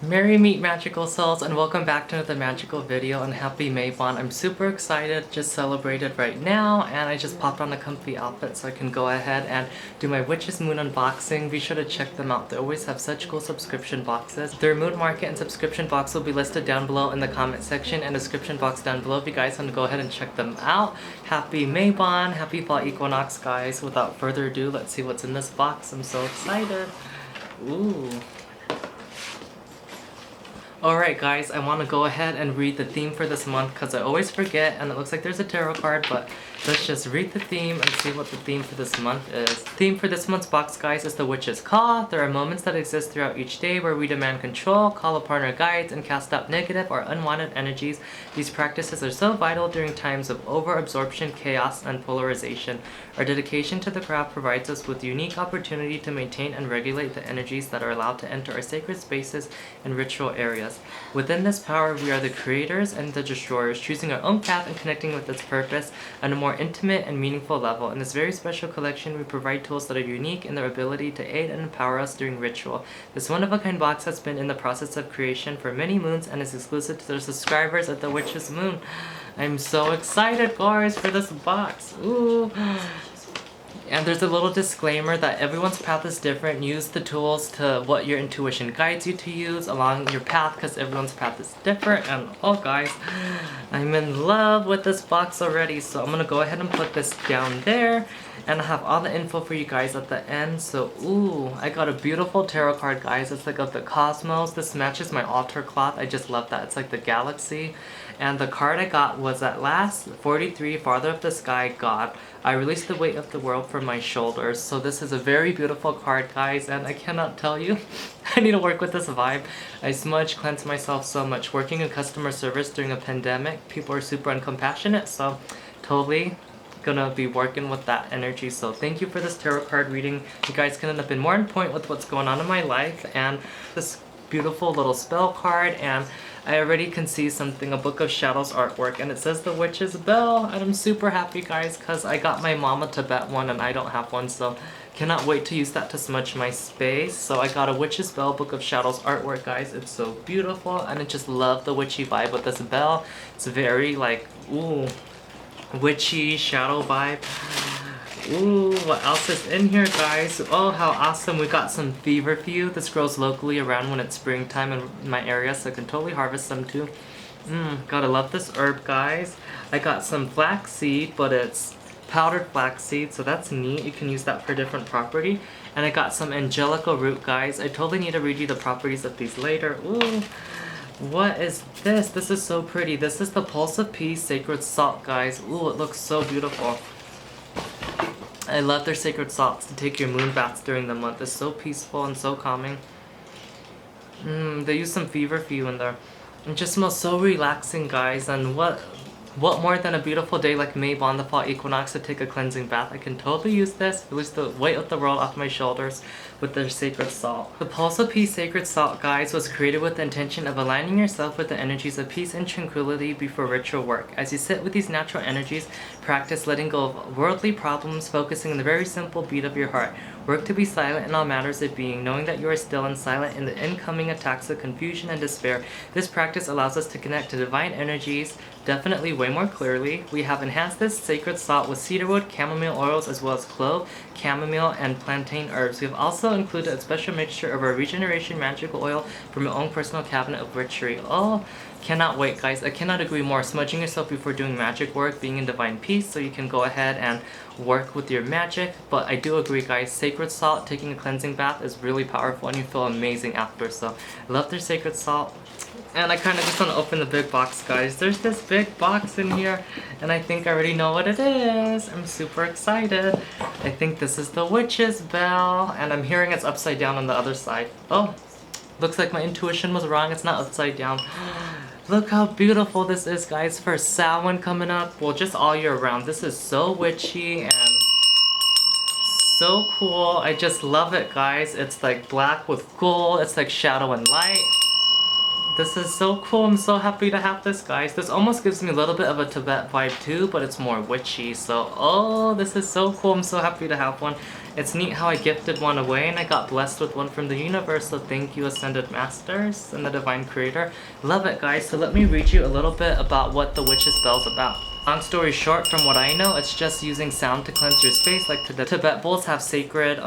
Merry meet magical souls and welcome back to another magical video and happy Maybon. I'm super excited, just celebrated right now, and I just popped on a comfy outfit so I can go ahead and do my Witch's Moon unboxing. Be sure to check them out. They always have such cool subscription boxes. Their moon market and subscription box will be listed down below in the comment section and description box down below if you guys want to go ahead and check them out. Happy Maybon, happy fall equinox guys. Without further ado, let's see what's in this box. I'm so excited. Ooh. Alright guys, I want to go ahead and read the theme for this month because I always forget, and it looks like there's a tarot card, but let's just read the theme and see what the theme for this month is. The theme for this month's box, guys, is the Witch's Call. There are moments that exist throughout each day where we demand control, call upon our guides, and cast out negative or unwanted energies. These practices are so vital during times of overabsorption, chaos, and polarization. Our dedication to the craft provides us with unique opportunity to maintain and regulate the energies that are allowed to enter our sacred spaces and ritual areas. Within this power, we are the creators and the destroyers, choosing our own path and connecting with its purpose on a more intimate and meaningful level. In this very special collection, we provide tools that are unique in their ability to aid and empower us during ritual. This one-of-a-kind box has been in the process of creation for many moons and is exclusive to the subscribers at the Witch's Moon. I'm so excited, guys, for this box. Ooh. And there's a little disclaimer that everyone's path is different. Use the tools to what your intuition guides you to use along your path because everyone's path is different. And oh guys, I'm in love with this box already. So I'm gonna go ahead and put this down there. And I have all the info for you guys at the end. So ooh, I got a beautiful tarot card, guys. It's like of the cosmos. This matches my altar cloth. I just love that. It's like the galaxy. And the card I got was at last 43, Father of the Sky, God. I released the weight of the world from my shoulders. So this is a very beautiful card, guys, and I cannot tell you. I need to work with this vibe. I smudge cleanse myself so much. Working in customer service during a pandemic, people are super uncompassionate, so totally gonna be working with that energy. So thank you for this tarot card reading. You guys can end up in more in point with what's going on in my life, and this beautiful little spell card, and I already can see something, a Book of Shadows artwork, and it says the Witch's Bell, and I'm super happy, guys, because I got my mama to bet one and I don't have one, so cannot wait to use that to smudge my space. So I got a Witch's Bell Book of Shadows artwork, guys. It's so beautiful, and I just love the witchy vibe with this bell. It's very like, ooh, witchy shadow vibe. Ooh, what else is in here, guys? Oh, how awesome. We got some feverfew. This grows locally around when it's springtime in my area, so I can totally harvest some too. Gotta love this herb, guys. I got some flaxseed, but it's powdered flaxseed, so that's neat. You can use that for different property. And I got some angelica root, guys. I totally need to read you the properties of these later. Ooh. What is this? This is so pretty. This is the Pulse of Peace Sacred Salt, guys. Ooh, it looks so beautiful. I love their sacred salts to take your moon baths during the month. It's so peaceful and so calming. They use some feverfew in there. It just smells so relaxing, guys. And what more than a beautiful day like Maybon, the fall equinox, to take a cleansing bath? I can totally use this, release the weight of the world off my shoulders with their sacred salt. The Pulse of Peace Sacred Salt, guys, was created with the intention of aligning yourself with the energies of peace and tranquility before ritual work. As you sit with these natural energies, practice letting go of worldly problems, focusing on the very simple beat of your heart. Work to be silent in all matters of being, knowing that you are still and silent in the incoming attacks of confusion and despair. This practice allows us to connect to divine energies definitely way more clearly. We have enhanced this sacred salt with cedarwood, chamomile oils, as well as clove, chamomile, and plantain herbs. We have also included a special mixture of our regeneration magical oil from your own personal cabinet of witchery. Oh, cannot wait, guys. I cannot agree more. Smudging yourself before doing magic work, being in divine peace, so you can go ahead and work with your magic. But I do agree, guys, sacred salt, taking a cleansing bath is really powerful and you feel amazing after. So I love their sacred salt. And I kind of just want to open the big box, guys. There's this big box in here, and I think I already know what it is. I'm super excited. I think this is the Witch's Bell, and I'm hearing it's upside down on the other side. Oh, looks like my intuition was wrong. It's not upside down. Look how beautiful this is, guys, for Samhain coming up. Well, just all year round. This is so witchy and so cool. I just love it, guys. It's like black with gold. It's like shadow and light. This is so cool. I'm so happy to have this, guys. This almost gives me a little bit of a Tibet vibe too, but it's more witchy. So, oh, this is so cool. I'm so happy to have one. It's neat how I gifted one away and I got blessed with one from the universe. So thank you, Ascended Masters and the Divine Creator. Love it, guys. So let me read you a little bit about what the witch's spell's about. Long story short, from what I know, it's just using sound to cleanse your space. Like the Tibet bowls have sacred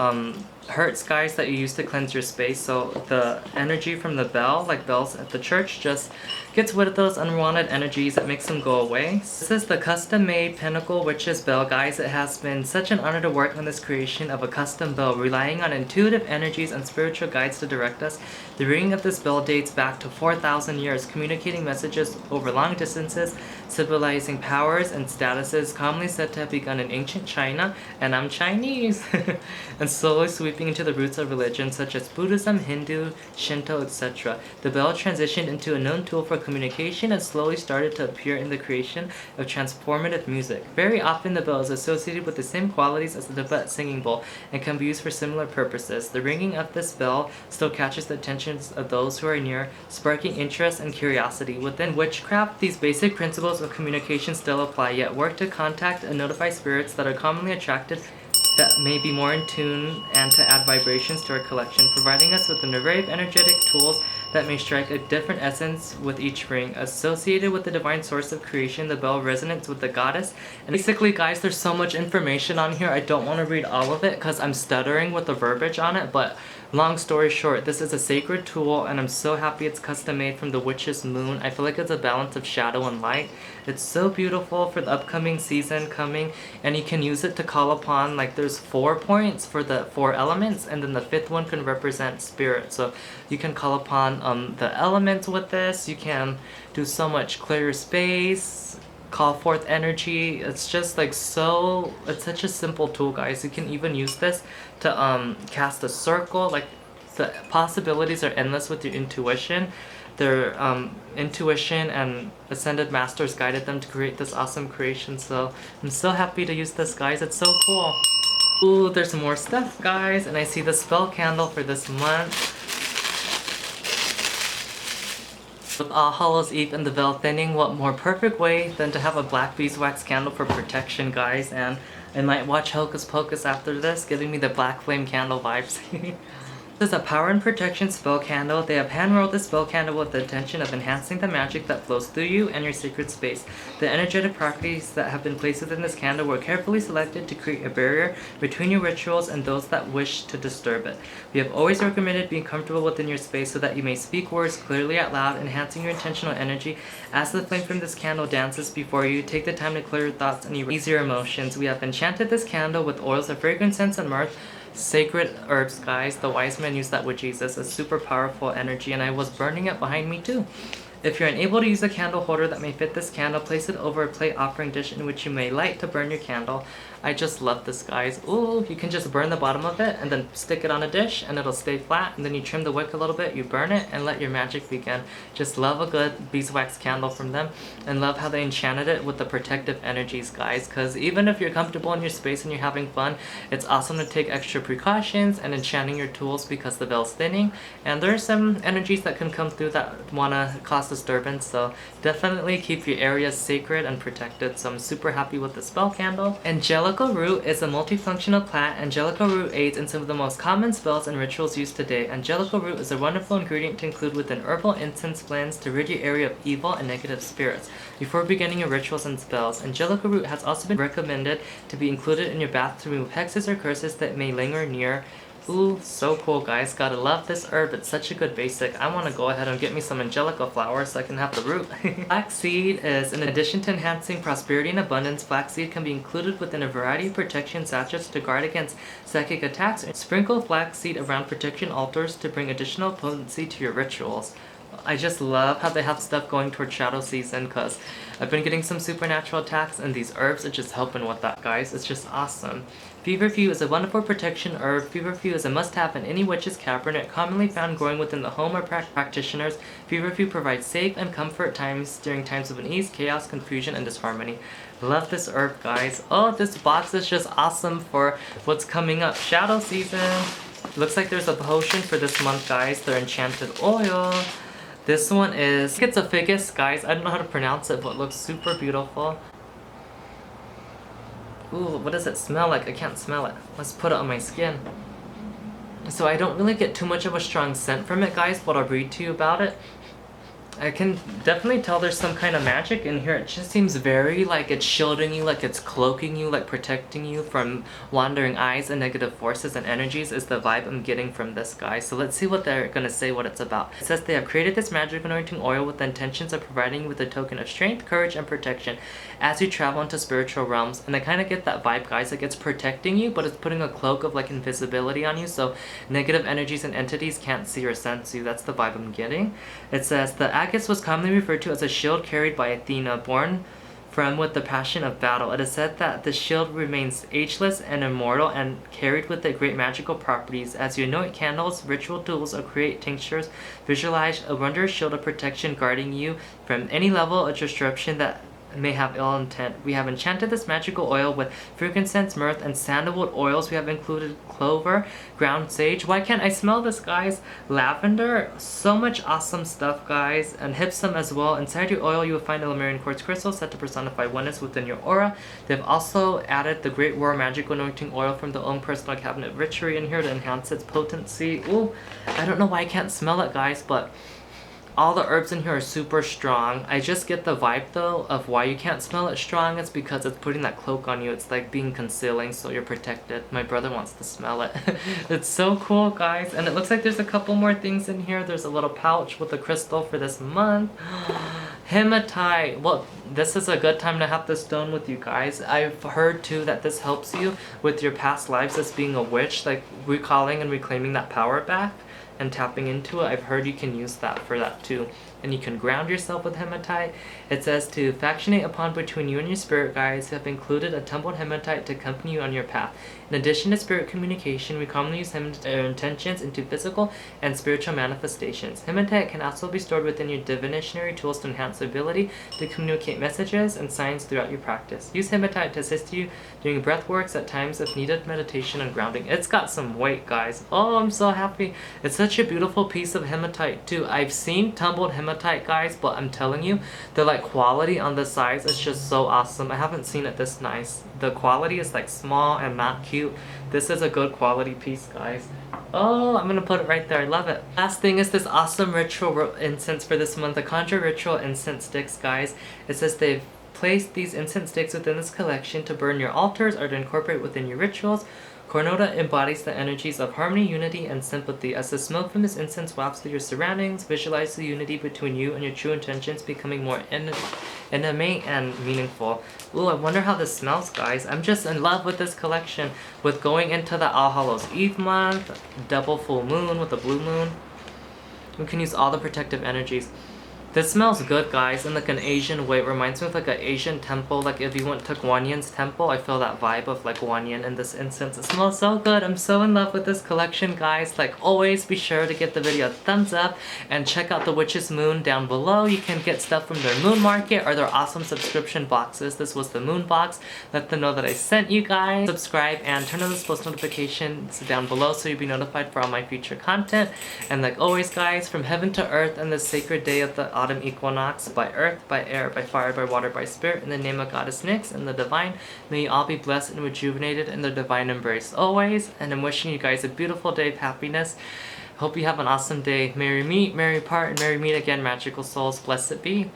hertz, guys, that you use to cleanse your space. So the energy from the bell, like bells at the church, just gets rid of those unwanted energies. It makes them go away. This is the custom-made Pinnacle Witch's Bell, guys. It has been such an honor to work on this creation of a custom bell, relying on intuitive energies and spiritual guides to direct us. The ringing of this bell dates back to 4,000 years, communicating messages over long distances, symbolizing powers and statuses commonly said to have begun in ancient China, and I'm Chinese, and slowly sweeping into the roots of religions such as Buddhism, Hindu, Shinto, etc. The bell transitioned into a known tool for communication and slowly started to appear in the creation of transformative music. Very often the bell is associated with the same qualities as the Tibet singing bowl and can be used for similar purposes. The ringing of this bell still catches the attention of those who are near, sparking interest and curiosity. Within witchcraft, these basic principles of communication still apply, yet work to contact and notify spirits that are commonly attracted that may be more in tune and to add vibrations to our collection, providing us with an array of energetic tools that may strike a different essence with each ring. Associated with the divine source of creation, the bell resonates with the goddess. And basically, guys, there's so much information on here. I don't want to read all of it because I'm stuttering with the verbiage on it, but long story short, this is a sacred tool and I'm so happy it's custom made from the witch's moon. I feel like it's a balance of shadow and light. It's so beautiful for the upcoming season coming, and you can use it to call upon, like there's 4 points for the 4 elements, and then the 5th one can represent spirit. So you can call upon the elements with this. You can do so much clear space, call forth energy. It's just like so, it's such a simple tool, guys. You can even use this to cast a circle. Like the possibilities are endless with your intuition. Their intuition and ascended masters guided them to create this awesome creation. So I'm so happy to use this, guys. It's so cool. Ooh, there's more stuff, guys, and I see the spell candle for this month. With All Hallows Eve and the veil thinning, what more perfect way than to have a black beeswax candle for protection, guys. And I might watch Hocus Pocus after this, giving me the black flame candle vibes. This is a power and protection spell candle. They have hand-rolled this spell candle with the intention of enhancing the magic that flows through you and your sacred space. The energetic properties that have been placed within this candle were carefully selected to create a barrier between your rituals and those that wish to disturb it. We have always recommended being comfortable within your space so that you may speak words clearly out loud, enhancing your intentional energy. As the flame from this candle dances before you, take the time to clear your thoughts and ease your emotions. We have enchanted this candle with oils of frankincense and myrrh, sacred herbs, guys. The wise man used that with Jesus, a super powerful energy, and I was burning it behind me too. If you're unable to use a candle holder that may fit this candle, place it over a plate offering dish in which you may light to burn your candle. I just love this, guys. Ooh, you can just burn the bottom of it and then stick it on a dish and it'll stay flat, and then you trim the wick a little bit, you burn it, and let your magic begin. Just love a good beeswax candle from them, and love how they enchanted it with the protective energies, guys, because even if you're comfortable in your space and you're having fun, it's awesome to take extra precautions and enchanting your tools because the veil's thinning, and there are some energies that can come through that want to cause disturbance, so definitely keep your areas sacred and protected. So I'm super happy with the spell candle. Angelica root is a multifunctional plant. Angelica root aids in some of the most common spells and rituals used today. Angelica root is a wonderful ingredient to include within herbal incense blends to rid your area of evil and negative spirits. Before beginning your rituals and spells, Angelica root has also been recommended to be included in your bath to remove hexes or curses that may linger near. Ooh, so cool, guys. Gotta love this herb. It's such a good basic. I want to go ahead and get me some angelica flowers so I can have the root. Flaxseed is, in addition to enhancing prosperity and abundance, flaxseed can be included within a variety of protection sachets to guard against psychic attacks. Sprinkle flaxseed around protection altars to bring additional potency to your rituals. I just love how they have stuff going towards shadow season, because I've been getting some supernatural attacks, and these herbs are just helping with that, guys. It's just awesome. Feverfew is a wonderful protection herb. Feverfew is a must-have in any witch's cabinet, commonly found growing within the home or practitioners. Feverfew provides safe and comfort times during times of unease, chaos, confusion, and disharmony. Love this herb, guys. Oh, this box is just awesome for what's coming up. Shadow season. Looks like there's a potion for this month, guys. The Enchanted Oil. This one is, it's a ficus, guys. I don't know how to pronounce it, but it looks super beautiful. Ooh, what does it smell like? I can't smell it. Let's put it on my skin. So I don't really get too much of a strong scent from it, guys, but I'll read to you about it. I can definitely tell there's some kind of magic in here. It just seems very like it's shielding you, like it's cloaking you, like protecting you from wandering eyes and negative forces and energies is the vibe I'm getting from this guy. So let's see what they're gonna say, what it's about. It says they have created this magic anointing oil with the intentions of providing you with a token of strength, courage, and protection as you travel into spiritual realms. And I kind of get that vibe, guys, like it's protecting you, but it's putting a cloak of like invisibility on you, so negative energies and entities can't see or sense you. That's the vibe I'm getting. It says the Agus was commonly referred to as a shield carried by Athena, born from with the passion of battle. It is said that the shield remains ageless and immortal and carried with it great magical properties. As you anoint candles, ritual tools, or create tinctures, visualize a wondrous shield of protection guarding you from any level of disruption that may have ill intent. We have enchanted this magical oil with frankincense, myrrh, and sandalwood oils. We have included clover, ground sage. Why can't I smell this, guys? Lavender. So much awesome stuff, guys. And hypsum as well. Inside your oil, you will find a Lemurian quartz crystal set to personify oneness within your aura. They've also added the Great War Magical Anointing Oil from their own personal cabinet rituary in here to enhance its potency. Ooh, I don't know why I can't smell it, guys, but all the herbs in here are super strong. I just get the vibe though of why you can't smell it strong. It's because it's putting that cloak on you. It's like being concealing so you're protected. My brother wants to smell it. It's so cool, guys. And it looks like there's a couple more things in here. There's a little pouch with a crystal for this month. Hematite. Well, this is a good time to have this stone with you guys. I've heard too that this helps you with your past lives as being a witch, like recalling and reclaiming that power back and tapping into it. I've heard you can use that for that too. And you can ground yourself with hematite. It says to factionate upon between you and your spirit guides have included a tumbled hematite to accompany you on your path. In addition to spirit communication, we commonly use intentions into physical and spiritual manifestations. Hematite can also be stored within your divinationary tools to enhance the ability to communicate messages and signs throughout your practice. Use hematite to assist you during breath works at times of needed meditation and grounding. It's got some weight, guys. Oh, I'm so happy. It's such a beautiful piece of hematite too. I've seen tumbled hematite, guys, but I'm telling you, the like quality on the size is just so awesome. I haven't seen it this nice. The quality is like small and not cute. This is a good quality piece, guys. Oh, I'm gonna put it right there. I love it. Last thing is this awesome ritual incense for this month. The Conjure Ritual Incense Sticks, guys. It says they've placed these incense sticks within this collection to burn your altars or to incorporate within your rituals. Cornota embodies the energies of harmony, unity, and sympathy. As the smoke from this incense wafts through your surroundings, visualize the unity between you and your true intentions becoming more intimate and meaningful. Ooh, I wonder how this smells, guys. I'm just in love with this collection. With going into the All Hallows Eve month, double full moon with a blue moon, we can use all the protective energies. This smells good, guys, in like an Asian way. It reminds me of like an Asian temple. Like if you went to Guan Yin's temple, I feel that vibe of like Guan Yin in this incense. It smells so good. I'm so in love with this collection, guys. Like always, be sure to give the video a thumbs up and check out the Witch's Moon down below. You can get stuff from their moon market or their awesome subscription boxes. This was the moon box. Let them know that I sent you guys. Subscribe and turn on those post notifications down below so you'll be notified for all my future content. And like always, guys, from heaven to earth and the sacred day of the autumn equinox, by earth, by air, by fire, by water, by spirit, in the name of Goddess Nyx and the divine, may you all be blessed and rejuvenated in the divine embrace always. And I'm wishing you guys a beautiful day of happiness. Hope you have an awesome day. Merry meet, merry part, and merry meet again, magical souls. Blessed be.